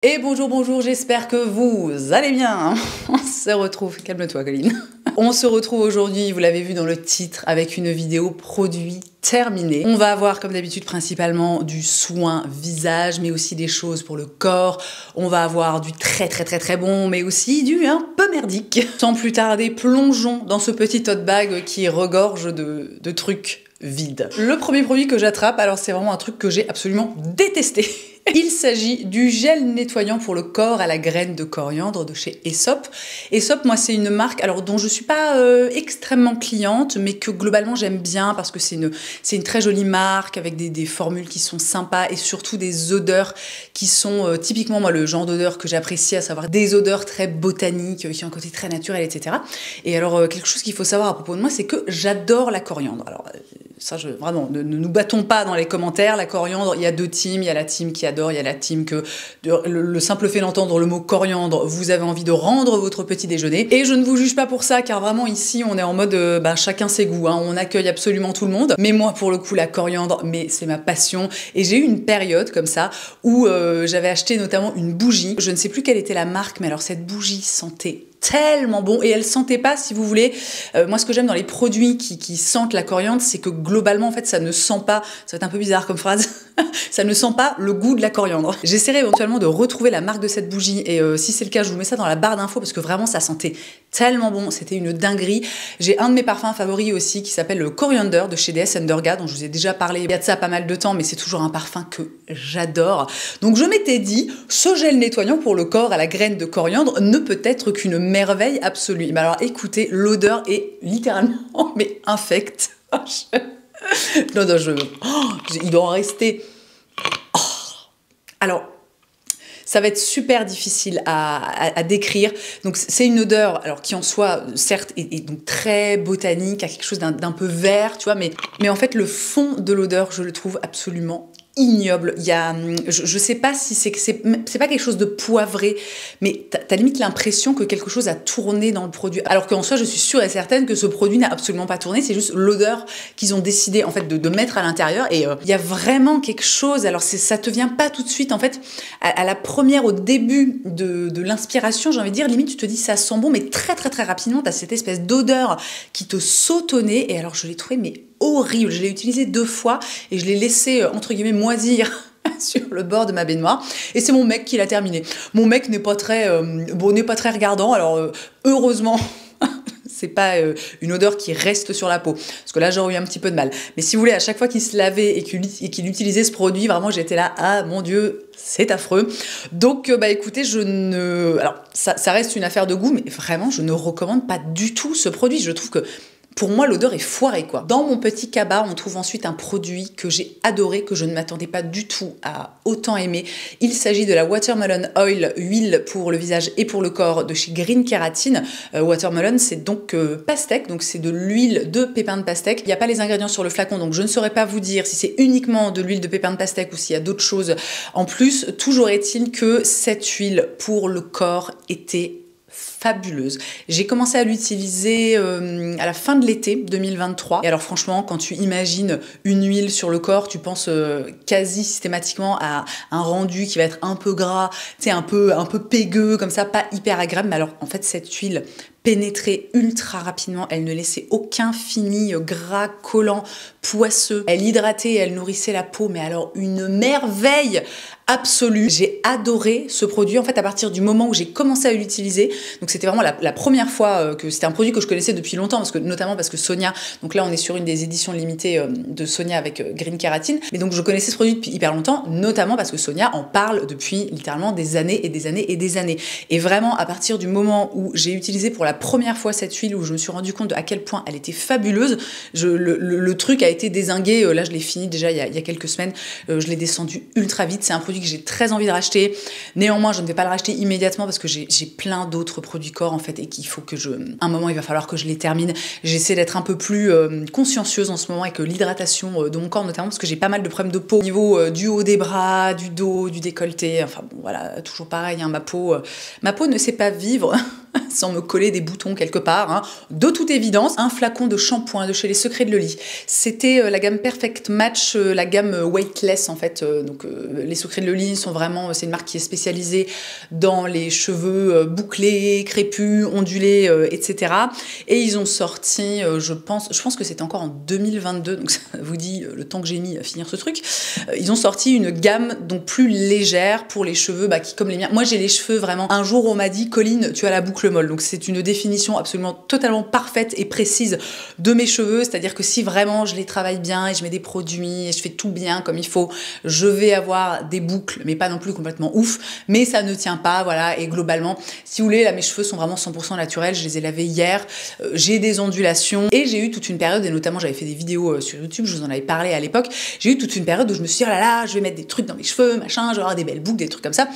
Et bonjour, bonjour, j'espère que vous allez bien. On se retrouve, calme-toi Colline. On se retrouve aujourd'hui, vous l'avez vu dans le titre, avec une vidéo produit terminée. On va avoir comme d'habitude principalement du soin visage, mais aussi des choses pour le corps. On va avoir du très bon, mais aussi du un peu merdique. Sans plus tarder, plongeons dans ce petit tote bag qui regorge de trucs vides. Le premier produit que j'attrape, alors c'est vraiment un truc que j'ai absolument détesté. Il s'agit du gel nettoyant pour le corps à la graine de coriandre de chez Aesop. Aesop, moi, c'est une marque alors dont je suis pas extrêmement cliente, mais que globalement j'aime bien parce que c'est une très jolie marque avec des formules qui sont sympas et surtout des odeurs qui sont typiquement moi le genre d'odeur que j'apprécie, à savoir des odeurs très botaniques qui ont un côté très naturel, etc. Et alors quelque chose qu'il faut savoir à propos de moi, c'est que j'adore la coriandre. Alors ça, vraiment, ne nous battons pas dans les commentaires. La coriandre, il y a deux teams. Il y a la team qui adore, il y a la team que le simple fait d'entendre le mot coriandre, vous avez envie de rendre votre petit déjeuner. Et je ne vous juge pas pour ça, car vraiment ici, on est en mode chacun ses goûts. Hein. On accueille absolument tout le monde. Mais moi, pour le coup, la coriandre, mais c'est ma passion. Et j'ai eu une période comme ça où j'avais acheté notamment une bougie. Je ne sais plus quelle était la marque, mais alors cette bougie sentait tellement bon et elle sentait pas, si vous voulez, moi ce que j'aime dans les produits qui sentent la coriandre, c'est que globalement en fait ça ne sent pas, ça va être un peu bizarre comme phrase, ça ne sent pas le goût de la coriandre. J'essaierai éventuellement de retrouver la marque de cette bougie et si c'est le cas je vous mets ça dans la barre d'infos parce que vraiment ça sentait tellement bon, c'était une dinguerie. J'ai un de mes parfums favoris aussi qui s'appelle le Coriander de chez DS Underga dont je vous ai déjà parlé il y a de ça pas mal de temps, mais c'est toujours un parfum que j'adore. Donc je m'étais dit, ce gel nettoyant pour le corps à la graine de coriandre ne peut être qu'une merveille absolue. Mais alors écoutez, l'odeur est littéralement mais infecte. Non, il doit en rester. Oh. Alors, ça va être super difficile à décrire. Donc c'est une odeur, alors qui en soi, certes, est donc très botanique, à quelque chose d'un peu vert, tu vois, mais en fait le fond de l'odeur, je le trouve absolument ignoble. Il y a, je sais pas si c'est pas quelque chose de poivré, mais t'as limite l'impression que quelque chose a tourné dans le produit. Alors qu'en soi, je suis sûre et certaine que ce produit n'a absolument pas tourné. C'est juste l'odeur qu'ils ont décidé en fait de mettre à l'intérieur. Et il y a vraiment quelque chose. Alors ça te vient pas tout de suite en fait. À la première, au début de l'inspiration, j'ai envie de dire, limite tu te dis ça sent bon, mais très rapidement, t'as cette espèce d'odeur qui te saute au nez. Et alors je l'ai trouvé mais horrible. Je l'ai utilisé 2 fois et je l'ai laissé entre guillemets moisir sur le bord de ma baignoire et c'est mon mec qui l'a terminé. Mon mec n'est pas très regardant, alors heureusement c'est pas une odeur qui reste sur la peau parce que là j'aurais eu un petit peu de mal. Mais si vous voulez, à chaque fois qu'il se lavait et qu'il utilisait ce produit, vraiment j'étais là, ah mon dieu, c'est affreux. Donc écoutez, alors ça reste une affaire de goût, mais vraiment je ne recommande pas du tout ce produit. Je trouve que pour moi, l'odeur est foirée, quoi. Dans mon petit cabas, on trouve ensuite un produit que j'ai adoré, que je ne m'attendais pas du tout à autant aimer. Il s'agit de la Watermelon Oil, huile pour le visage et pour le corps de chez Green Keratin. Watermelon, c'est donc pastèque, donc c'est de l'huile de pépins de pastèque. Il n'y a pas les ingrédients sur le flacon, donc je ne saurais pas vous dire si c'est uniquement de l'huile de pépins de pastèque ou s'il y a d'autres choses en plus. Toujours est-il que cette huile pour le corps était fabuleuse. J'ai commencé à l'utiliser à la fin de l'été 2023. Et alors franchement, quand tu imagines une huile sur le corps, tu penses quasi systématiquement à un rendu qui va être un peu gras, tu sais, un peu pégueux, comme ça, pas hyper agréable. Mais alors en fait, cette huile pénétrait ultra rapidement, elle ne laissait aucun fini gras, collant, poisseux. Elle hydratait, elle nourrissait la peau, mais alors une merveille absolue. J'ai adoré ce produit en fait à partir du moment où j'ai commencé à l'utiliser. Donc c'était vraiment la première fois que c'était un produit que je connaissais depuis longtemps, notamment parce que Sonia, donc là on est sur une des éditions limitées de Sonia avec Green Keratin, mais donc je connaissais ce produit depuis hyper longtemps, notamment parce que Sonia en parle depuis littéralement des années et des années et des années. Et vraiment à partir du moment où j'ai utilisé pour la première fois cette huile, où je me suis rendu compte à quel point elle était fabuleuse, le truc a été dézingué. Là je l'ai fini déjà il y a quelques semaines, je l'ai descendu ultra vite. C'est un produit que j'ai très envie de racheter. Néanmoins, je ne vais pas le racheter immédiatement parce que j'ai plein d'autres produits corps en fait et qu'il faut que un moment il va falloir que je les termine. J'essaie d'être un peu plus consciencieuse en ce moment avec l'hydratation de mon corps, notamment parce que j'ai pas mal de problèmes de peau au niveau du haut des bras, du dos, du décolleté. Enfin bon, voilà, toujours pareil, hein, ma peau ne sait pas vivre sans me coller des boutons quelque part, hein. De toute évidence, un flacon de shampoing de chez Les Secrets de Loli. C'était la gamme Perfect Match, la gamme Weightless en fait. Donc Les Secrets de Celoline sont vraiment, c'est une marque qui est spécialisée dans les cheveux bouclés, crépus, ondulés, etc. Et ils ont sorti, je pense que c'était encore en 2022, donc ça vous dit le temps que j'ai mis à finir ce truc. Ils ont sorti une gamme donc plus légère pour les cheveux qui, comme les miens. Moi, j'ai les cheveux vraiment. Un jour, on m'a dit, Colline, tu as la boucle molle. Donc, c'est une définition absolument totalement parfaite et précise de mes cheveux. C'est-à-dire que si vraiment je les travaille bien et je mets des produits et je fais tout bien comme il faut, je vais avoir des boucles, mais pas non plus complètement ouf. Mais ça ne tient pas, voilà. Et globalement, si vous voulez, là, mes cheveux sont vraiment 100% naturels. Je les ai lavés hier. J'ai des ondulations et j'ai eu toute une période, et notamment, j'avais fait des vidéos sur YouTube, je vous en avais parlé à l'époque. J'ai eu toute une période où je me suis dit, oh là là, je vais mettre des trucs dans mes cheveux, machin, je vais avoir des belles boucles, des trucs comme ça.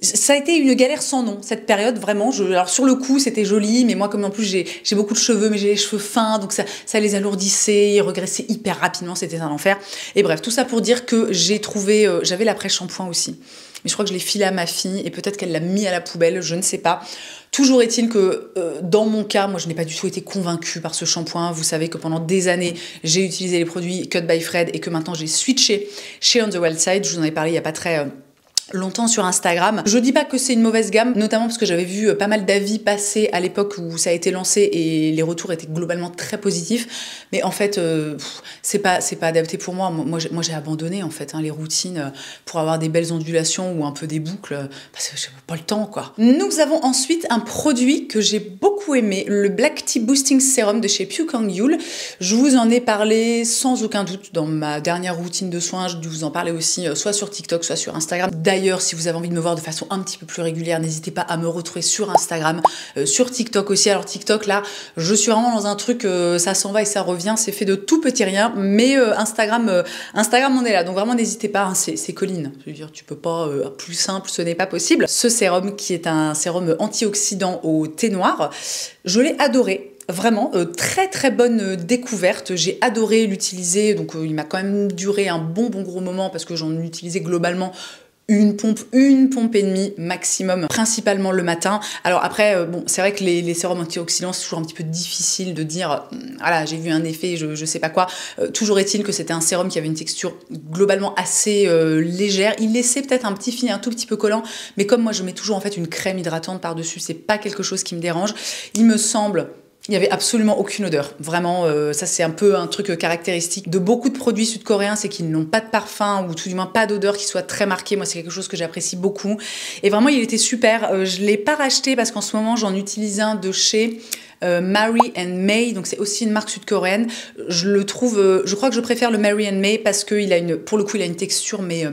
Ça a été une galère sans nom, cette période, vraiment. Alors sur le coup, c'était joli, mais moi, comme en plus j'ai beaucoup de cheveux, mais j'ai les cheveux fins, donc ça les alourdissait, ils regressaient hyper rapidement, c'était un enfer. Et bref, tout ça pour dire que j'ai trouvé, j'avais l'après-shampoing aussi. Mais je crois que je l'ai filé à ma fille, et peut-être qu'elle l'a mis à la poubelle, je ne sais pas. Toujours est-il que, dans mon cas, moi, je n'ai pas du tout été convaincue par ce shampoing. Vous savez que pendant des années, j'ai utilisé les produits Cut by Fred, et que maintenant, j'ai switché chez On The Wild Side. Je vous en ai parlé il n'y a pas très longtemps sur Instagram. Je dis pas que c'est une mauvaise gamme, notamment parce que j'avais vu pas mal d'avis passer à l'époque où ça a été lancé et les retours étaient globalement très positifs. Mais en fait, c'est pas adapté pour moi. Moi, j'ai abandonné en fait les routines pour avoir des belles ondulations ou un peu des boucles parce que j'ai pas le temps quoi. Nous avons ensuite un produit que j'ai beaucoup aimé, le Black Tea Boosting Serum de chez Pucang-Yul. Je vous en ai parlé sans aucun doute dans ma dernière routine de soins. Je vous en parlais aussi soit sur TikTok, soit sur Instagram. D'ailleurs, si vous avez envie de me voir de façon un petit peu plus régulière, n'hésitez pas à me retrouver sur Instagram, sur TikTok aussi. Alors TikTok, là, je suis vraiment dans un truc, ça s'en va et ça revient, c'est fait de tout petit rien, mais Instagram, on est là. Donc vraiment, n'hésitez pas, hein, c'est Colline. Je veux dire, tu peux pas, plus simple, ce n'est pas possible. Ce sérum, qui est un sérum antioxydant au thé noir, je l'ai adoré. Vraiment, très très bonne découverte. J'ai adoré l'utiliser, donc il m'a quand même duré un bon gros moment parce que j'en utilisais globalement une pompe et demie maximum, principalement le matin. Alors après, bon, c'est vrai que les sérums antioxydants, c'est toujours un petit peu difficile de dire, voilà, j'ai vu un effet, je sais pas quoi. Toujours est-il que c'était un sérum qui avait une texture globalement assez légère. Il laissait peut-être un petit fini un tout petit peu collant, mais comme moi, je mets toujours en fait une crème hydratante par-dessus, c'est pas quelque chose qui me dérange. Il me semble... Il n'y avait absolument aucune odeur. Vraiment, ça c'est un peu un truc caractéristique de beaucoup de produits sud-coréens, c'est qu'ils n'ont pas de parfum ou tout du moins pas d'odeur qui soit très marquée. Moi, c'est quelque chose que j'apprécie beaucoup. Et vraiment, il était super. Je ne l'ai pas racheté parce qu'en ce moment, j'en utilise un de chez... Mary and May, donc c'est aussi une marque sud-coréenne. Je le trouve, je crois que je préfère le Mary and May parce que pour le coup, il a une texture mais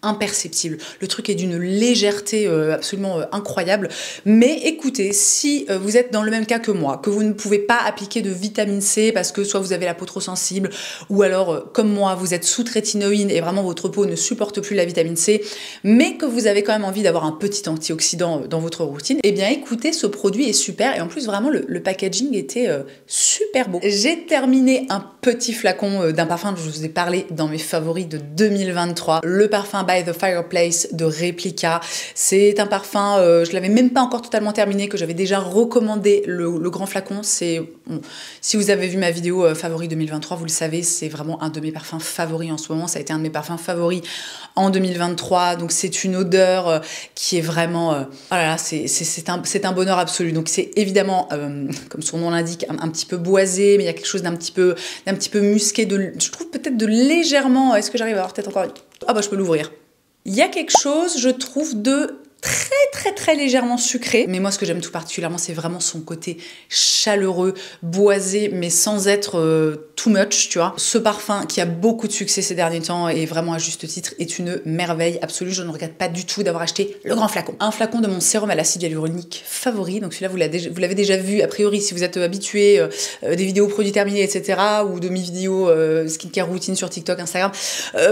imperceptible. Le truc est d'une légèreté absolument incroyable. Mais écoutez, si vous êtes dans le même cas que moi, que vous ne pouvez pas appliquer de vitamine C parce que soit vous avez la peau trop sensible, ou alors comme moi, vous êtes sous trétinoïne et vraiment votre peau ne supporte plus la vitamine C, mais que vous avez quand même envie d'avoir un petit antioxydant dans votre routine, eh bien écoutez, ce produit est super et en plus vraiment le packaging était super beau. J'ai terminé un petit flacon d'un parfum dont je vous ai parlé dans mes favoris de 2023, le parfum By the Fireplace de Replica. C'est un parfum, je l'avais même pas encore totalement terminé, que j'avais déjà recommandé le grand flacon. C'est bon, si vous avez vu ma vidéo favori 2023, vous le savez, c'est vraiment un de mes parfums favoris en ce moment. Ça a été un de mes parfums favoris en 2023. Donc c'est une odeur qui est vraiment, oh là là, c'est un bonheur absolu. Donc c'est évidemment comme son nom l'indique, un petit peu boisé, mais il y a quelque chose d'un petit peu musqué, je trouve peut-être de légèrement... Est-ce que j'arrive à avoir peut-être encore... Ah bah je peux l'ouvrir. Il y a quelque chose, je trouve, de très légèrement sucré, mais moi ce que j'aime tout particulièrement, c'est vraiment son côté chaleureux, boisé, mais sans être too much, tu vois. Ce parfum qui a beaucoup de succès ces derniers temps et vraiment à juste titre est une merveille absolue. Je ne regrette pas du tout d'avoir acheté le grand flacon. Un flacon de mon sérum à l'acide hyaluronique favori, donc celui-là vous l'avez déjà vu a priori si vous êtes habitué des vidéos produits terminés, etc. ou de mes vidéos skincare routine sur TikTok, Instagram,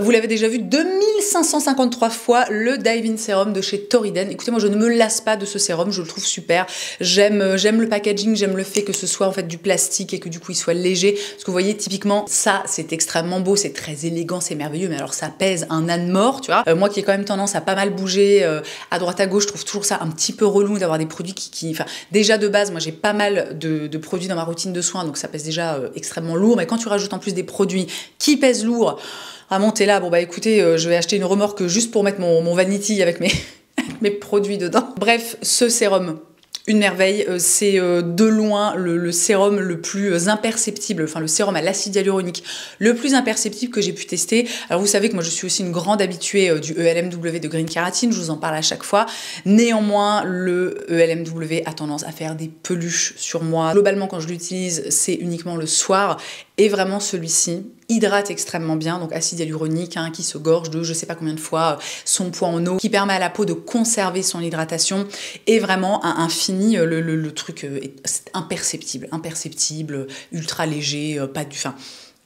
vous l'avez déjà vu 2553 fois, le Dive In Serum de chez Torrid Eden. Écoutez, moi je ne me lasse pas de ce sérum, je le trouve super. J'aime le packaging, j'aime le fait que ce soit en fait du plastique et que du coup il soit léger. Parce que vous voyez, typiquement, ça c'est extrêmement beau, c'est très élégant, c'est merveilleux, mais alors ça pèse un âne mort, tu vois. Moi qui ai quand même tendance à pas mal bouger à droite à gauche, je trouve toujours ça un petit peu relou d'avoir des produits enfin, déjà de base, moi j'ai pas mal de produits dans ma routine de soins, donc ça pèse déjà extrêmement lourd, mais quand tu rajoutes en plus des produits qui pèsent lourd, vraiment t'es là, bon bah écoutez, je vais acheter une remorque juste pour mettre mon vanity avec mes produits dedans. Bref, ce sérum, une merveille, c'est de loin le sérum le plus imperceptible, enfin le sérum à l'acide hyaluronique le plus imperceptible que j'ai pu tester. Alors vous savez que moi je suis aussi une grande habituée du ELMW de Green Keratin, je vous en parle à chaque fois. Néanmoins, le ELMW a tendance à faire des peluches sur moi. Globalement, quand je l'utilise, c'est uniquement le soir. Et vraiment, celui-ci hydrate extrêmement bien, donc acide hyaluronique qui se gorge de je sais pas combien de fois son poids en eau, qui permet à la peau de conserver son hydratation, et vraiment un fini, le truc est imperceptible, ultra léger, pas du... Enfin,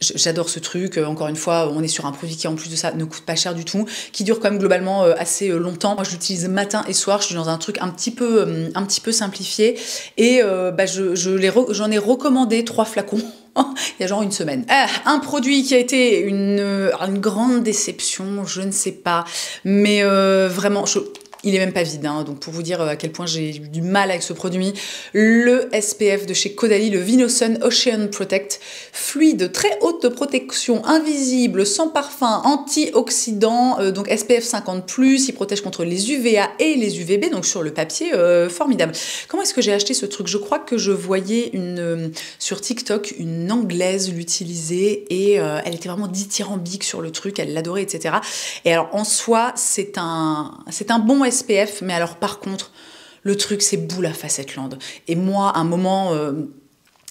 j'adore ce truc, encore une fois, on est sur un produit qui en plus de ça ne coûte pas cher du tout, qui dure quand même globalement assez longtemps. Moi je l'utilise matin et soir, je suis dans un truc un petit peu simplifié, et j'en ai recommandé 3 flacons. Il y a genre une semaine. Un produit qui a été une grande déception, je ne sais pas, mais vraiment, il est même pas vide, donc pour vous dire à quel point j'ai eu du mal avec ce produit. Le SPF de chez Caudalie, le Vinosun Ocean Protect, fluide, très haute protection, invisible, sans parfum, antioxydant, donc SPF 50+, il protège contre les UVA et les UVB, donc sur le papier, formidable. Comment est-ce que j'ai acheté ce truc? Je crois que je voyais sur TikTok une Anglaise l'utiliser, et elle était vraiment dithyrambique sur le truc, elle l'adorait, etc. Et alors en soi, c'est un bon SPF, mais alors par contre, le truc c'est boule à facettes land. Et moi, à un moment...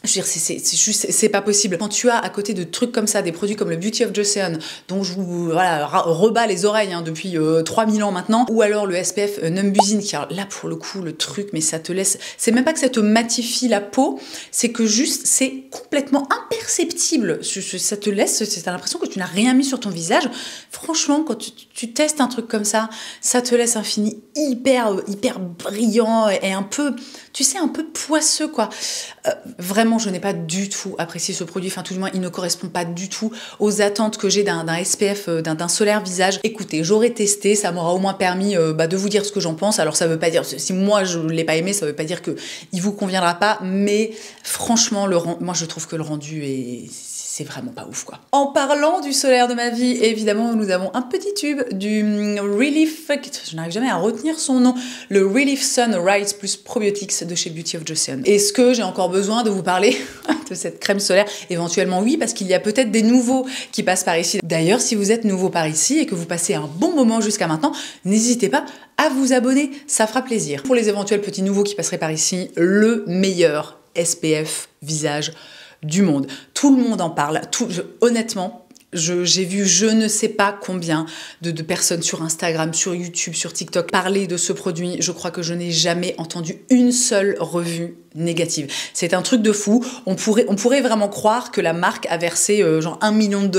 je veux dire, c'est pas possible. Quand tu as à côté de trucs comme ça, des produits comme le Beauty of Joseon, dont je vous rebats les oreilles depuis 3000 ans maintenant, ou alors le SPF Numbuzin, qui alors, là pour le coup, le truc, mais ça te laisse... C'est même pas que ça te matifie la peau, c'est que juste, c'est complètement imperceptible. Ça te laisse, t'as l'impression que tu n'as rien mis sur ton visage. Franchement, quand tu testes un truc comme ça te laisse un fini hyper brillant et un peu, tu sais, un peu poisseux, quoi. Vraiment, je n'ai pas du tout apprécié ce produit, enfin tout du moins il ne correspond pas du tout aux attentes que j'ai d'un SPF, d'un solaire visage. Écoutez, j'aurais testé, ça m'aura au moins permis de vous dire ce que j'en pense. Alors ça veut pas dire, si moi je l'ai pas aimé, ça veut pas dire que il vous conviendra pas, mais franchement, moi je trouve que le rendu c'est vraiment pas ouf, quoi. En parlant du solaire de ma vie, évidemment, nous avons un petit tube du Relief, je n'arrive jamais à retenir son nom, le Relief Sun Rise plus Probiotics de chez Beauty of Joseon. Est-ce que j'ai encore besoin de vous parler de cette crème solaire? Éventuellement oui, parce qu'il y a peut-être des nouveaux qui passent par ici. D'ailleurs, si vous êtes nouveau par ici et que vous passez un bon moment jusqu'à maintenant, n'hésitez pas à vous abonner, ça fera plaisir. Pour les éventuels petits nouveaux qui passeraient par ici, le meilleur SPF visage du monde. Tout le monde en parle. Honnêtement, j'ai vu je ne sais pas combien de personnes sur Instagram, sur YouTube, sur TikTok parler de ce produit. Je crois que je n'ai jamais entendu une seule revue négative. C'est un truc de fou. On pourrait vraiment croire que la marque a versé genre $1 million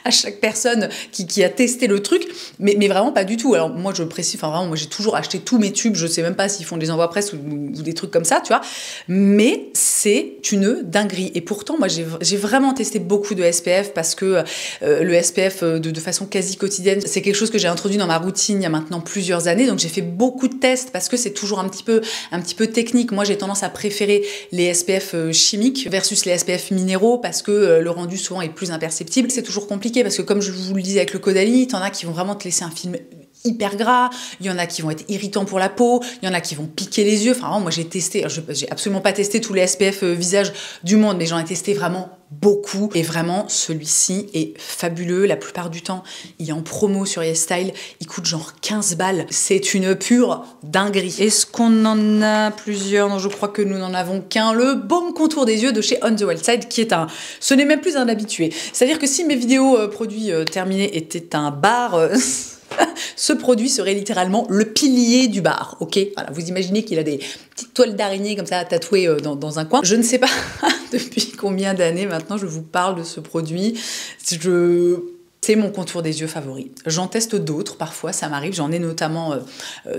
à chaque personne qui a testé le truc, mais vraiment pas du tout. Alors moi je précise, enfin vraiment, moi j'ai toujours acheté tous mes tubes, je sais même pas s'ils font des envois presse ou des trucs comme ça, tu vois, mais c'est une dinguerie. Et pourtant moi j'ai vraiment testé beaucoup de SPF, parce que le SPF de façon quasi quotidienne, c'est quelque chose que j'ai introduit dans ma routine il y a maintenant plusieurs années, donc j'ai fait beaucoup de tests, parce que c'est toujours un petit peu technique. Moi j'ai tendance à préférer les SPF chimiques versus les SPF minéraux, parce que le rendu souvent est plus imperceptible. C'est toujours compliqué, parce que comme je vous le disais avec le Caudalie, t'en as qui vont vraiment te laisser un film hyper gras, il y en a qui vont être irritants pour la peau, il y en a qui vont piquer les yeux. Enfin, vraiment, moi j'ai testé, j'ai absolument pas testé tous les SPF visage du monde, mais j'en ai testé vraiment beaucoup, et vraiment celui-ci est fabuleux. La plupart du temps il est en promo sur YesStyle, il coûte genre 15 balles, c'est une pure dinguerie. Est-ce qu'on en a plusieurs? Non, je crois que nous n'en avons qu'un, le Baume Contour des Yeux de chez On The Wild Side, qui est ce n'est même plus un habitué, c'est à dire que si mes vidéos produits terminés étaient un bar, ce produit serait littéralement le pilier du bar, ok? Voilà, vous imaginez qu'il a des petites toiles d'araignée comme ça tatouées dans un coin. Je ne sais pas depuis combien d'années maintenant je vous parle de ce produit. c'est mon contour des yeux favori. J'en teste d'autres, parfois ça m'arrive, j'en ai notamment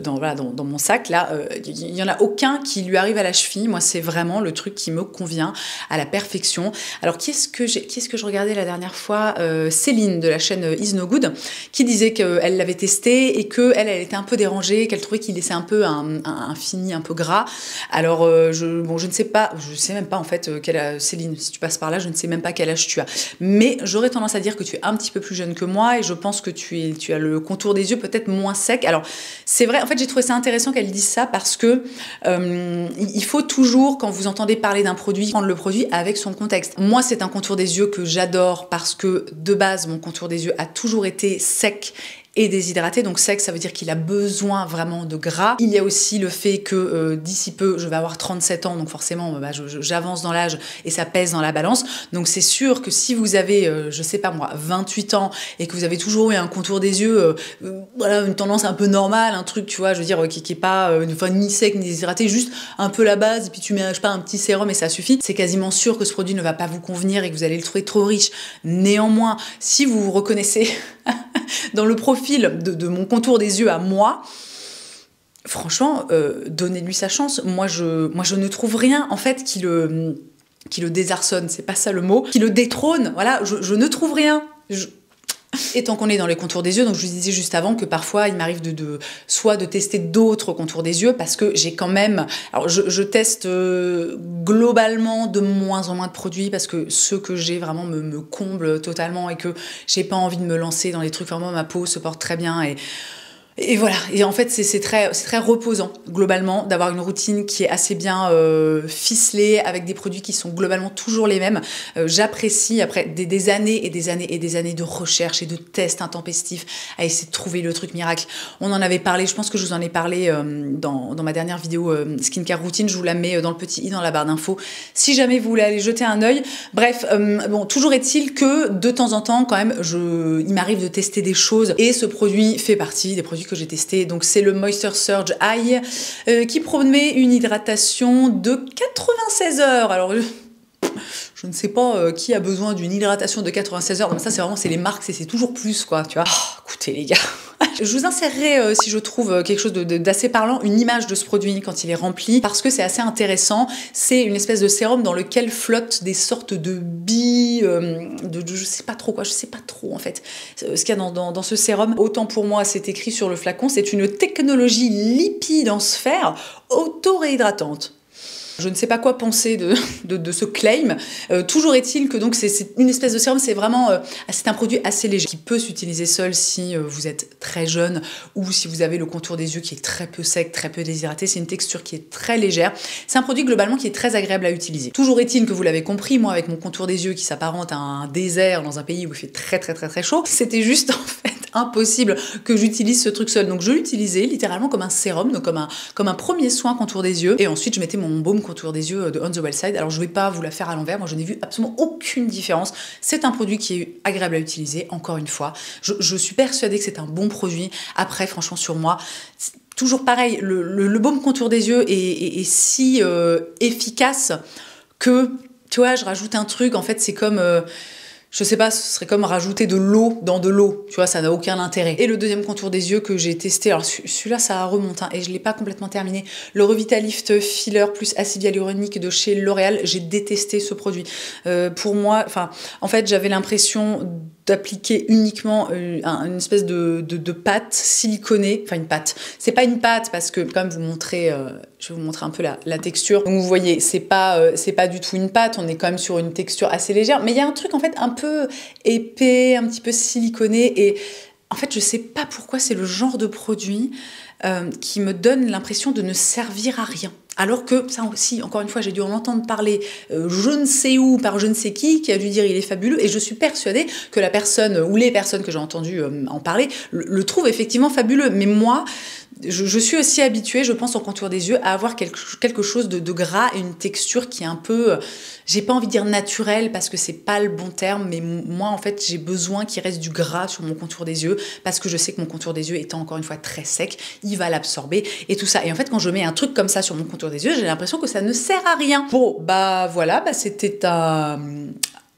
dans mon sac, là, il n'y en a aucun qui lui arrive à la cheville. Moi, c'est vraiment le truc qui me convient à la perfection. Alors, qui est-ce que je regardais la dernière fois? Céline, de la chaîne Is No Good, qui disait qu'elle l'avait testé et qu'elle était un peu dérangée, qu'elle trouvait qu'il laissait un peu un fini un peu gras. Alors, je ne sais pas, je sais même pas en fait, Céline, si tu passes par là, je ne sais même pas quel âge tu as. Mais j'aurais tendance à dire que tu es un petit peu plus jeune que moi et je pense que tu as le contour des yeux peut-être moins sec. Alors, c'est vrai, en fait, j'ai trouvé ça intéressant qu'elle dise ça parce que il faut toujours, quand vous entendez parler d'un produit, prendre le produit avec son contexte. Moi, c'est un contour des yeux que j'adore parce que, de base, mon contour des yeux a toujours été sec et déshydraté. Donc sec, ça veut dire qu'il a besoin vraiment de gras. Il y a aussi le fait que d'ici peu, je vais avoir 37 ans, donc forcément, j'avance dans l'âge et ça pèse dans la balance. Donc c'est sûr que si vous avez, je sais pas moi, 28 ans et que vous avez toujours eu un contour des yeux, voilà, une tendance un peu normale, un truc, tu vois, je veux dire, qui est pas ni sec ni déshydraté, juste un peu la base, et puis tu mets, je sais pas, un petit sérum et ça suffit. C'est quasiment sûr que ce produit ne va pas vous convenir et que vous allez le trouver trop riche. Néanmoins, si vous vous reconnaissez dans le profil de mon contour des yeux à moi, franchement, donnez-lui sa chance. Moi, je ne trouve rien, en fait, qui le désarçonne, c'est pas ça le mot, qui le détrône, voilà, je ne trouve rien. Et tant qu'on est dans les contours des yeux, donc je vous disais juste avant que parfois il m'arrive soit de tester d'autres contours des yeux parce que j'ai quand même, alors je teste globalement de moins en moins de produits parce que ceux que j'ai vraiment me comblent totalement et que j'ai pas envie de me lancer dans les trucs, vraiment ma peau se porte très bien et voilà, et en fait c'est très reposant globalement d'avoir une routine qui est assez bien ficelée avec des produits qui sont globalement toujours les mêmes. J'apprécie après des années et des années et des années de recherche et de tests intempestifs à essayer de trouver le truc miracle. On en avait parlé, je pense que je vous en ai parlé dans ma dernière vidéo skincare routine, je vous la mets dans le petit i dans la barre d'infos si jamais vous voulez aller jeter un œil. Bref, bon, toujours est-il que de temps en temps quand même il m'arrive de tester des choses et ce produit fait partie des produits que j'ai testé. Donc c'est le Moisture Surge Eye qui promet une hydratation de 96 heures. Alors je ne sais pas qui a besoin d'une hydratation de 96 heures. Donc ça c'est les marques, c'est toujours plus quoi, tu vois. Oh, écoutez les gars. Je vous insérerai, si je trouve quelque chose d'assez parlant, une image de ce produit quand il est rempli, parce que c'est assez intéressant. C'est une espèce de sérum dans lequel flottent des sortes de billes, je sais pas trop quoi, je sais pas trop en fait ce qu'il y a dans ce sérum. Autant pour moi, c'est écrit sur le flacon, c'est une technologie lipide en sphère auto-réhydratante. Je ne sais pas quoi penser de ce claim. Toujours est-il que donc c'est une espèce de sérum, c'est vraiment c'est un produit assez léger qui peut s'utiliser seul si vous êtes très jeune ou si vous avez le contour des yeux qui est très peu sec, très peu déshydraté. C'est une texture qui est très légère. C'est un produit globalement qui est très agréable à utiliser. Toujours est-il que vous l'avez compris, moi avec mon contour des yeux qui s'apparente à un désert dans un pays où il fait très chaud, c'était juste en fait impossible que j'utilise ce truc seul. Donc je l'utilisais littéralement comme un sérum, donc comme un premier soin contour des yeux. Et ensuite je mettais mon baume contour des yeux de On The Well Side. Alors je vais pas vous la faire à l'envers, moi je n'ai vu absolument aucune différence. C'est un produit qui est agréable à utiliser, encore une fois. Je suis persuadée que c'est un bon produit. Après, franchement, sur moi, toujours pareil, le baume contour des yeux est si efficace que, tu vois, je rajoute un truc, en fait c'est comme... je sais pas, ce serait comme rajouter de l'eau dans de l'eau, tu vois, ça n'a aucun intérêt. Et le deuxième contour des yeux que j'ai testé, alors celui-là ça remonte, hein, et je l'ai pas complètement terminé, le Revitalift Filler plus acide hyaluronique de chez L'Oréal, j'ai détesté ce produit. Pour moi, enfin, en fait j'avais l'impression d'appliquer uniquement une espèce de pâte siliconée, enfin une pâte. C'est pas une pâte parce que quand même je vais vous montrer un peu la texture. Donc vous voyez, c'est pas du tout une pâte, on est quand même sur une texture assez légère, mais il y a un truc en fait un peu épais, un petit peu siliconé et en fait je sais pas pourquoi c'est le genre de produit qui me donne l'impression de ne servir à rien. Alors que, ça aussi, encore une fois, j'ai dû en entendre parler je ne sais où, par je ne sais qui a dû dire il est fabuleux, et je suis persuadée que la personne, ou les personnes que j'ai entendu en parler, le trouvent effectivement fabuleux. Mais moi, je suis aussi habituée, je pense, en contour des yeux, à avoir quelque chose de gras et une texture qui est un peu, j'ai pas envie de dire naturelle, parce que c'est pas le bon terme, mais moi, en fait, j'ai besoin qu'il reste du gras sur mon contour des yeux, parce que je sais que mon contour des yeux étant encore une fois très sec, il va l'absorber, et tout ça. Et en fait, quand je mets un truc comme ça sur mon contour des yeux, j'ai l'impression que ça ne sert à rien. Bon, bah voilà, bah c'était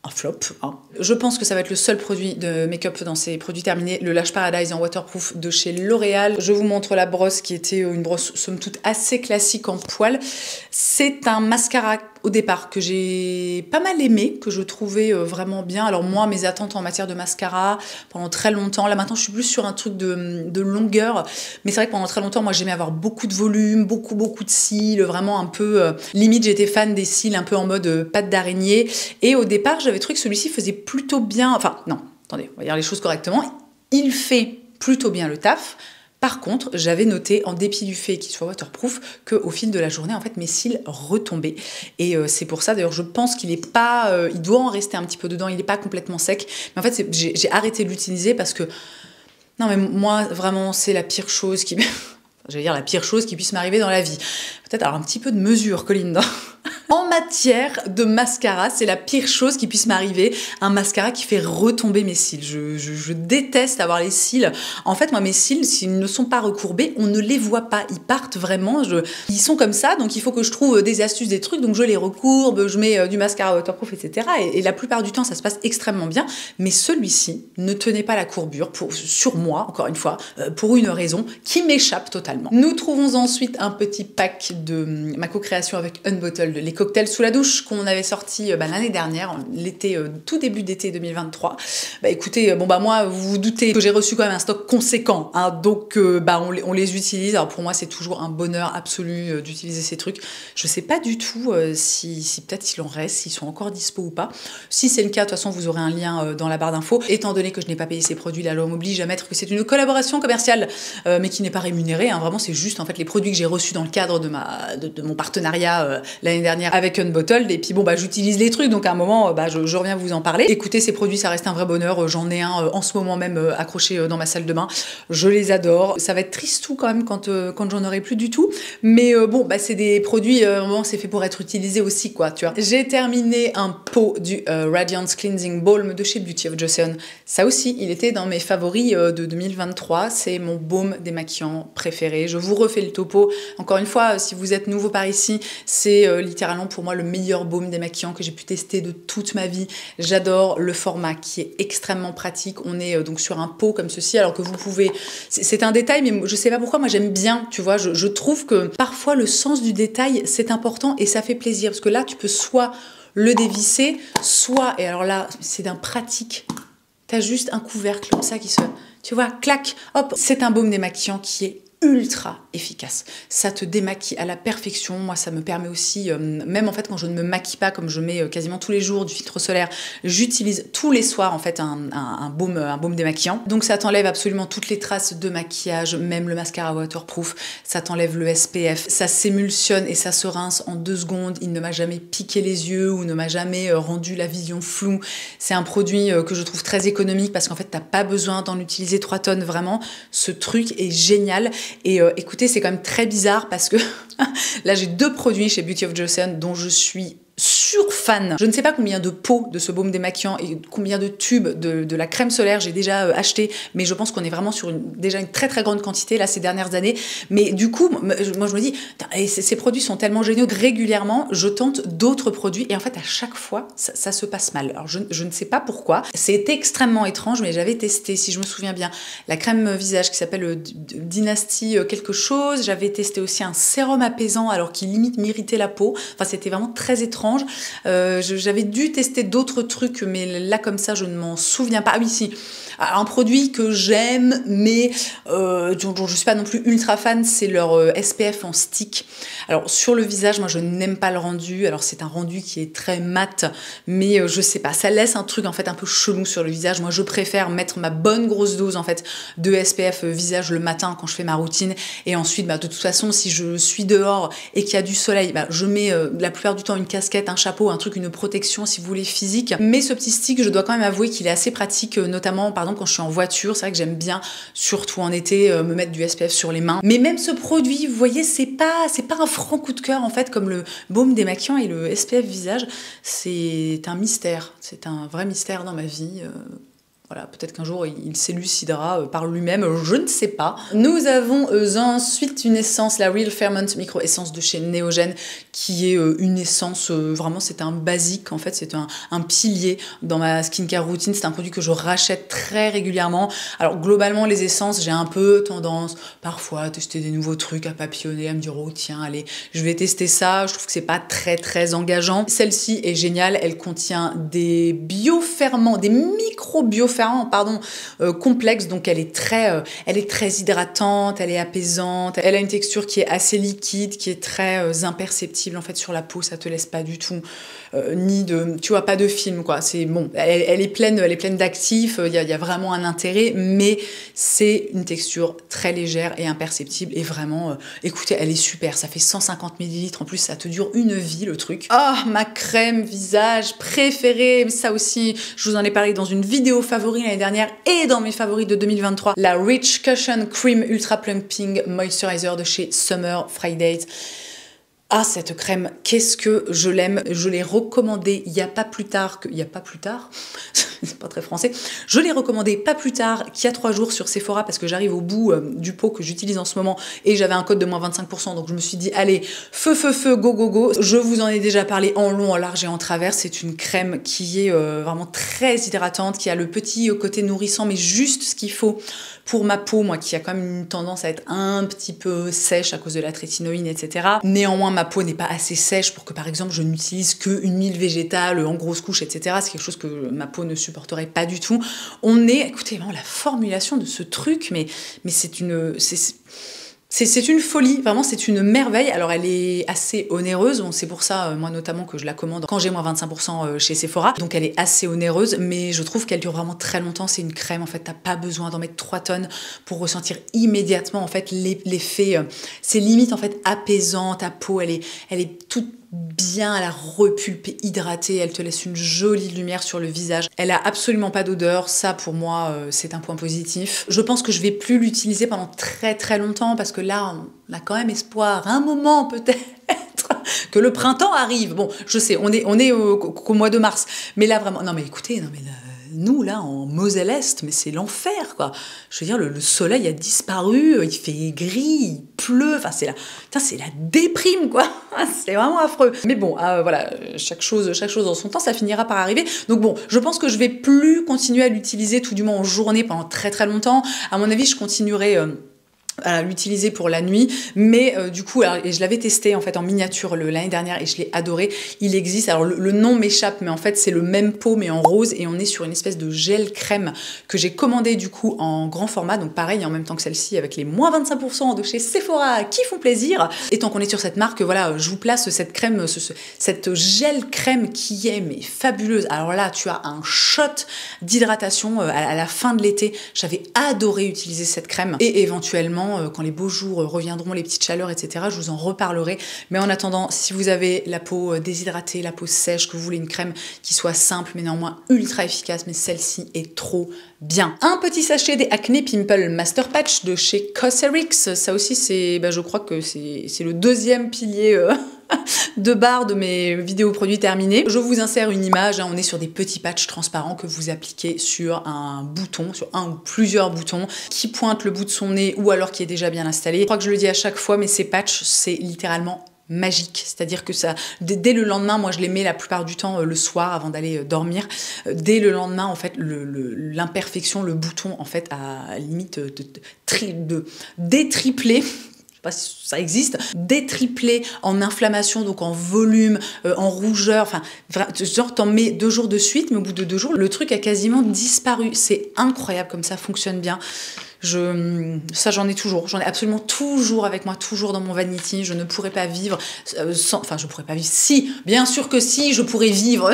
un flop, hein. Je pense que ça va être le seul produit de make-up dans ces produits terminés, le Lash Paradise en waterproof de chez L'Oréal. Je vous montre la brosse qui était une brosse somme toute assez classique en poil. C'est un mascara au départ que j'ai pas mal aimé, que je trouvais vraiment bien. Alors moi, mes attentes en matière de mascara pendant très longtemps, là maintenant je suis plus sur un truc de longueur, mais c'est vrai que pendant très longtemps, moi j'aimais avoir beaucoup de volume, beaucoup de cils, vraiment un peu, limite j'étais fan des cils un peu en mode pâte d'araignée, et au départ j'avais trouvé que celui-ci faisait plutôt bien, enfin non, attendez, on va dire les choses correctement, il fait plutôt bien le taf. Par contre, j'avais noté, en dépit du fait qu'il soit waterproof, qu'au fil de la journée, en fait, mes cils retombaient. Et c'est pour ça, d'ailleurs, je pense qu'il est pas... il doit en rester un petit peu dedans, il n'est pas complètement sec. Mais en fait, j'ai arrêté de l'utiliser parce que... Non, mais moi, vraiment, c'est la pire chose qui... J'allais dire la pire chose qui puisse m'arriver dans la vie. Peut-être avoir un petit peu de mesure, Colline. En matière de mascara, c'est la pire chose qui puisse m'arriver. Un mascara qui fait retomber mes cils. Je déteste avoir les cils. En fait, moi, mes cils, s'ils ne sont pas recourbés, on ne les voit pas. Ils partent vraiment. Ils sont comme ça, donc il faut que je trouve des astuces, des trucs. Donc je les recourbe, je mets du mascara waterproof, etc. Et la plupart du temps, ça se passe extrêmement bien. Mais celui-ci ne tenait pas la courbure sur moi, encore une fois, pour une raison qui m'échappe totalement. Nous trouvons ensuite un petit pack de ma co-création avec Unbottled, les cocktails sous la douche qu'on avait sorti l'année dernière, l'été, tout début d'été 2023. Écoutez, moi, vous vous doutez que j'ai reçu quand même un stock conséquent, hein, donc on les utilise. Alors pour moi, c'est toujours un bonheur absolu d'utiliser ces trucs. Je sais pas du tout si peut-être il en reste, s'ils sont encore dispo ou pas. Si c'est le cas, de toute façon, vous aurez un lien dans la barre d'infos. Étant donné que je n'ai pas payé ces produits, la loi m'oblige à mettre que c'est une collaboration commerciale, mais qui n'est pas rémunérée, hein. Vraiment, c'est juste en fait les produits que j'ai reçus dans le cadre de mon partenariat l'année dernière avec Unbottled, et puis j'utilise les trucs, donc à un moment je reviens vous en parler. Écoutez, ces produits, ça reste un vrai bonheur. J'en ai un en ce moment même accroché dans ma salle de bain. Je les adore. Ça va être tristou quand même quand j'en aurai plus du tout, mais c'est des produits, c'est fait pour être utilisé aussi, quoi, tu vois. J'ai terminé un pot du Radiance Cleansing Balm de chez Beauty of Joseon. Ça aussi, il était dans mes favoris de 2023. C'est mon baume démaquillant préféré. Je vous refais le topo. Encore une fois, si vous êtes nouveau par ici, c'est littéralement pour moi le meilleur baume démaquillant que j'ai pu tester de toute ma vie. J'adore le format qui est extrêmement pratique. On est donc sur un pot comme ceci, alors que vous pouvez... C'est un détail, mais je sais pas pourquoi, moi j'aime bien, tu vois. Je trouve que parfois le sens du détail, c'est important et ça fait plaisir. Parce que là, tu peux soit le dévisser, soit... Et alors là, c'est d'un pratique. T'as juste un couvercle comme ça qui se... Tu vois, clac, hop. C'est un baume démaquillant qui est ultra efficace. Ça te démaquille à la perfection. Moi, ça me permet aussi, même en fait quand je ne me maquille pas, comme je mets quasiment tous les jours du filtre solaire, j'utilise tous les soirs en fait un baume démaquillant. Donc ça t'enlève absolument toutes les traces de maquillage, même le mascara waterproof. Ça t'enlève le SPF. Ça s'émulsionne et ça se rince en 2 secondes. Il ne m'a jamais piqué les yeux ou ne m'a jamais rendu la vision floue. C'est un produit que je trouve très économique parce qu'en fait t'as pas besoin d'en utiliser 3 tonnes. Vraiment, ce truc est génial. Et écoutez, c'est quand même très bizarre parce que là, j'ai 2 produits chez Beauty of Joseon dont je suis fan. Je ne sais pas combien de pots de ce baume démaquillant et combien de tubes de la crème solaire j'ai déjà acheté, mais je pense qu'on est vraiment sur déjà une très très grande quantité là ces dernières années. Mais du coup, moi je me dis, ces produits sont tellement géniaux que régulièrement je tente d'autres produits et en fait à chaque fois ça se passe mal. Alors je ne sais pas pourquoi. C'est extrêmement étrange, mais j'avais testé, si je me souviens bien, la crème visage qui s'appelle Dynasty quelque chose. J'avais testé aussi un sérum apaisant alors qui limite m'irritait la peau. Enfin, c'était vraiment très étrange. J'avais dû tester d'autres trucs, mais là comme ça je ne m'en souviens pas. Ah oui, si, un produit que j'aime mais dont je suis pas non plus ultra fan, c'est leur SPF en stick. Alors sur le visage, moi je n'aime pas le rendu. Alors c'est un rendu qui est très mat, mais je sais pas, ça laisse un truc en fait un peu chelou sur le visage. Moi je préfère mettre ma bonne grosse dose en fait de SPF visage le matin quand je fais ma routine, et ensuite de toute façon si je suis dehors et qu'il y a du soleil, je mets la plupart du temps une casquette, un chapeau, un truc, une protection si vous voulez physique. Mais ce petit stick, je dois quand même avouer qu'il est assez pratique, notamment par exemple quand je suis en voiture. C'est vrai que j'aime bien, surtout en été, me mettre du SPF sur les mains. Mais même ce produit, vous voyez, c'est pas un franc coup de cœur en fait, comme le baume démaquillant et le SPF visage. C'est un mystère, c'est un vrai mystère dans ma vie. Voilà, peut-être qu'un jour il s'élucidera par lui-même, je ne sais pas. Nous avons ensuite une essence, la Real Fairmont Micro Essence de chez Neogen, qui est une essence, vraiment c'est un basique en fait, c'est un pilier dans ma skincare routine, c'est un produit que je rachète très régulièrement. Alors globalement les essences, j'ai un peu tendance parfois à tester des nouveaux trucs, à papillonner, à me dire oh tiens allez, je vais tester ça, je trouve que c'est pas très engageant. Celle-ci est géniale, elle contient des bioferments, des micro-bioferments complexes, donc elle est très hydratante, elle est apaisante, elle a une texture qui est assez liquide, qui est très imperceptible en fait sur la peau, ça te laisse pas du tout tu vois, pas de film quoi, c'est bon, elle est pleine d'actifs, il y a vraiment un intérêt, mais c'est une texture très légère et imperceptible et vraiment, écoutez, elle est super, ça fait 150 ml, en plus ça te dure une vie le truc. Ah, ma crème visage préférée, mais ça aussi, je vous en ai parlé dans une vidéo favori l'année dernière et dans mes favoris de 2023, la Rich Cushion Cream Ultra Plumping Moisturizer de chez Summer Friday. Ah, cette crème, qu'est-ce que je l'aime. Je l'ai recommandée il n'y a pas plus tard c'est pas très français. Je l'ai recommandée pas plus tard qu'il y a 3 jours sur Sephora parce que j'arrive au bout du pot que j'utilise en ce moment et j'avais un code de moins 25%, donc je me suis dit allez, feu, go. Je vous en ai déjà parlé en long, en large et en travers. C'est une crème qui est vraiment très hydratante, qui a le petit côté nourrissant, mais juste ce qu'il faut pour ma peau, moi qui a quand même une tendance à être un petit peu sèche à cause de la trétinoïne, etc. Néanmoins, ma peau n'est pas assez sèche pour que, par exemple, je n'utilise qu'une huile végétale en grosse couche, etc. C'est quelque chose que ma peau ne supporterait pas du tout. Écoutez, vraiment, la formulation de ce truc, mais c'est une folie, vraiment c'est une merveille. Alors elle est assez onéreuse, bon, c'est pour ça moi notamment que je la commande quand j'ai moins 25% chez Sephora, donc elle est assez onéreuse, mais je trouve qu'elle dure vraiment très longtemps. C'est une crème, en fait t'as pas besoin d'en mettre 3 tonnes pour ressentir immédiatement en fait l'effet, c'est limite en fait apaisant, ta peau elle est toute bien à la repulpe hydratée, elle te laisse une jolie lumière sur le visage. Elle a absolument pas d'odeur, ça pour moi c'est un point positif. Je pense que je vais plus l'utiliser pendant très longtemps parce que là on a quand même espoir, un moment peut-être que le printemps arrive. Bon, je sais, on est qu'au mois de mars, mais là vraiment, non mais écoutez, nous là en Moselle-Est, mais c'est l'enfer quoi. Je veux dire, le soleil a disparu, il fait gris, il pleut, enfin c'est la déprime quoi. C'est vraiment affreux. Mais bon, voilà, chaque chose en son temps, ça finira par arriver. Donc bon, je pense que je vais plus continuer à l'utiliser, tout du moins en journée pendant très longtemps. À mon avis, je continuerai à l'utiliser pour la nuit, mais du coup, et je l'avais testé en fait en miniature l'année dernière et je l'ai adoré. Il existe, alors le nom m'échappe, mais en fait c'est le même pot mais en rose et on est sur une espèce de gel crème que j'ai commandé du coup en grand format, donc pareil en même temps que celle-ci avec les moins 25% de chez Sephora qui font plaisir. Et tant qu'on est sur cette marque, voilà, je vous place cette crème, cette gel crème qui est mais fabuleuse. Alors là, tu as un shot d'hydratation à la fin de l'été. J'avais adoré utiliser cette crème et éventuellement quand les beaux jours reviendront, les petites chaleurs, etc., je vous en reparlerai. Mais en attendant, si vous avez la peau déshydratée, la peau sèche, que vous voulez une crème qui soit simple, mais néanmoins ultra efficace, mais celle-ci est trop bien. Un petit sachet des Acne Pimple Master Patch de chez Cosrx. Ça aussi, je crois que c'est le deuxième pilier de barre de mes vidéos produits terminés. Je vous insère une image, on est sur des petits patchs transparents que vous appliquez sur un bouton, sur un ou plusieurs boutons, qui pointent le bout de son nez ou alors qui est déjà bien installé. Je crois que je le dis à chaque fois, mais ces patchs, c'est littéralement magique, c'est-à-dire que ça, dès le lendemain, moi je les mets la plupart du temps le soir avant d'aller dormir, dès le lendemain en fait l'imperfection, le bouton en fait à limite de détripler, je sais pas si ça existe, détriplé en inflammation, donc en volume, en rougeur, enfin, genre t'en mets 2 jours de suite, mais au bout de 2 jours, le truc a quasiment disparu. C'est incroyable comme ça fonctionne bien. Ça j'en ai absolument toujours avec moi, toujours dans mon vanity. Je ne pourrais pas vivre je pourrais pas vivre, si, bien sûr que si, je pourrais vivre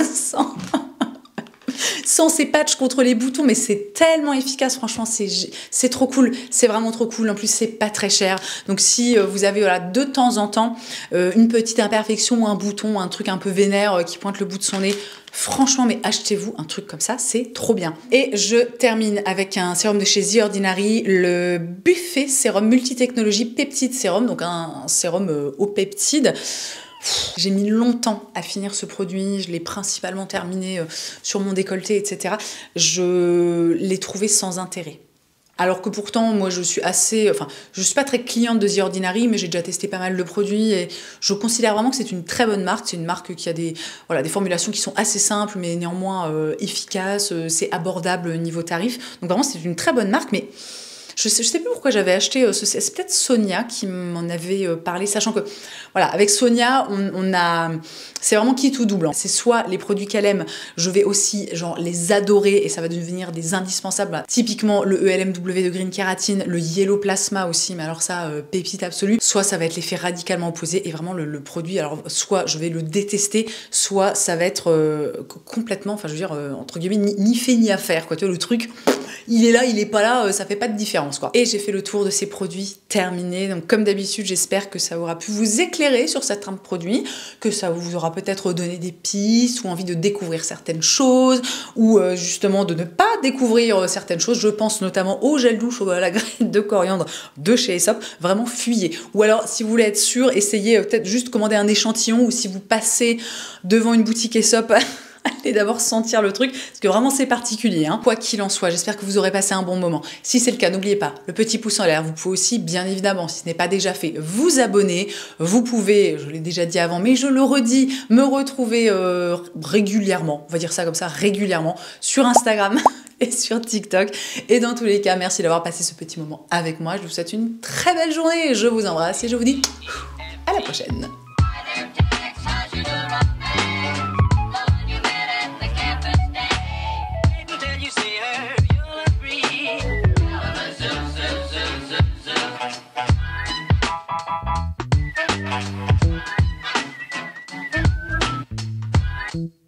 sans ces patchs contre les boutons, mais c'est tellement efficace, franchement, c'est trop cool, c'est vraiment trop cool. En plus, c'est pas très cher. Donc si vous avez de temps en temps une petite imperfection ou un bouton, un truc un peu vénère qui pointe le bout de son nez, franchement, mais achetez-vous un truc comme ça, c'est trop bien. Et je termine avec un sérum de chez The Ordinary, le Buffet Sérum Multitechnologie Peptide Sérum, donc un sérum aux peptides. J'ai mis longtemps à finir ce produit, je l'ai principalement terminé sur mon décolleté, etc. Je l'ai trouvé sans intérêt. Alors que pourtant, moi, je suis pas très cliente de The Ordinary, mais j'ai déjà testé pas mal de produits et je considère vraiment que c'est une très bonne marque. C'est une marque qui a des formulations qui sont assez simples, mais néanmoins efficaces. C'est abordable niveau tarif. Donc vraiment, c'est une très bonne marque, mais je sais plus pourquoi j'avais acheté c'est peut-être Sonia qui m'en avait parlé, sachant que voilà, avec Sonia, c'est vraiment quitte ou double. C'est soit les produits qu'elle aime, je vais aussi genre les adorer et ça va devenir des indispensables. Voilà. Typiquement le ELMW de Green Keratin, le Yellow Plasma aussi, mais alors ça, pépite absolue. Soit ça va être l'effet radicalement opposé et vraiment le produit, alors soit je vais le détester, soit ça va être complètement, enfin je veux dire, entre guillemets, ni fait ni à faire, quoi. Tu vois, le truc, il est là, il est pas là, ça fait pas de différence, quoi. Et j'ai fait le tour de ces produits terminés. Donc comme d'habitude, j'espère que ça aura pu vous éclairer sur certains produits, que ça vous aura peut-être donné des pistes ou envie de découvrir certaines choses ou justement de ne pas découvrir certaines choses. Je pense notamment au gel douche ou à la graine de coriandre de chez Aesop. Vraiment fuyez. Ou alors si vous voulez être sûr, essayez peut-être juste commander un échantillon ou si vous passez devant une boutique Aesop, allez d'abord sentir le truc, parce que vraiment c'est particulier, hein. Quoi qu'il en soit, j'espère que vous aurez passé un bon moment. Si c'est le cas, n'oubliez pas le petit pouce en l'air. Vous pouvez aussi, bien évidemment, si ce n'est pas déjà fait, vous abonner. Vous pouvez, je l'ai déjà dit avant, mais je le redis, me retrouver régulièrement, on va dire ça comme ça, régulièrement, sur Instagram et sur TikTok. Et dans tous les cas, merci d'avoir passé ce petit moment avec moi. Je vous souhaite une très belle journée, je vous embrasse et je vous dis à la prochaine. Thank you.